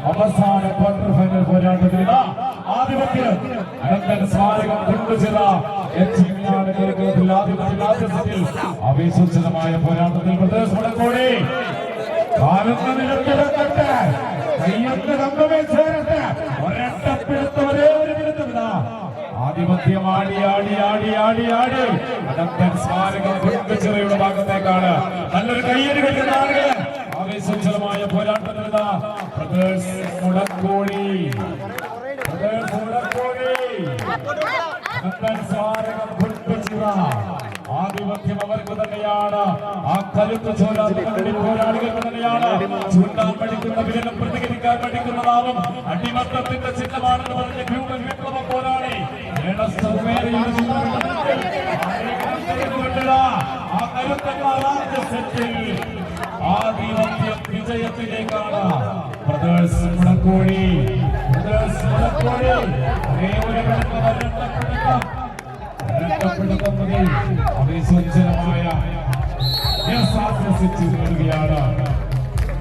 അവസാന quarter final പോരാട്ടത്തിൽ ആധിപത്യം അനന്തൻ സ്മാരകം അവിശ്വസനമായ പോരാട്ടത്തിൽ പ്രദേശ് മുടക്കോടി കാലത്ത് നിലത്തിടക്കട്ടെ കയ്യൊന്ന് കമ്പമേ ചേരട്ടെ ഒരട്ടപ്പെടുത്ത ഒരേ ഒരു വിരുദ്ധമില്ല ആധിപത്യം ആടി ആടി ആടി ആടി ആടി അനന്തൻ സ്മാരകം കുടുംബച്ചിറയുടെ ഭാഗത്തേക്കാണ് നല്ലൊരു കയ്യടി കിട്ടുന്ന ആളുകള് ആവേശോജ്വലമായ പോരാട്ടത്തിൽ പ്രദേശ് മുടക്കോടി ആധിപത്യം അവർക്ക് തന്നെയാണ് ആ കരുത്ത് ചോരാളികൾക്ക് തന്നെയാണ് ചൂണ്ടാൻ പഠിക്കുന്ന വിരലും പ്രതികരിക്കാൻ പഠിക്കുന്നതാവും അടിമത്തത്തിന്റെ ചിഹ്നമാണെന്ന് പറഞ്ഞ ക്യൂബൻ വിപ്ലവ പോരാളി ആ കരുത്തന്മാർ സെറ്റിൽ ആധിപത്യം വിജയത്തിലേക്കാണ് പ്രദേശ് മുടക്കോടി അവിശ്വസനമായ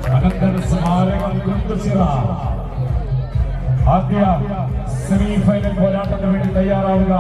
അനന്തര സ്മാരകം കുടുംബച്ചിറ ആദ്യ സെമി ഫൈനൽ പോരാട്ടത്തിന് വേണ്ടി തയ്യാറാവുക.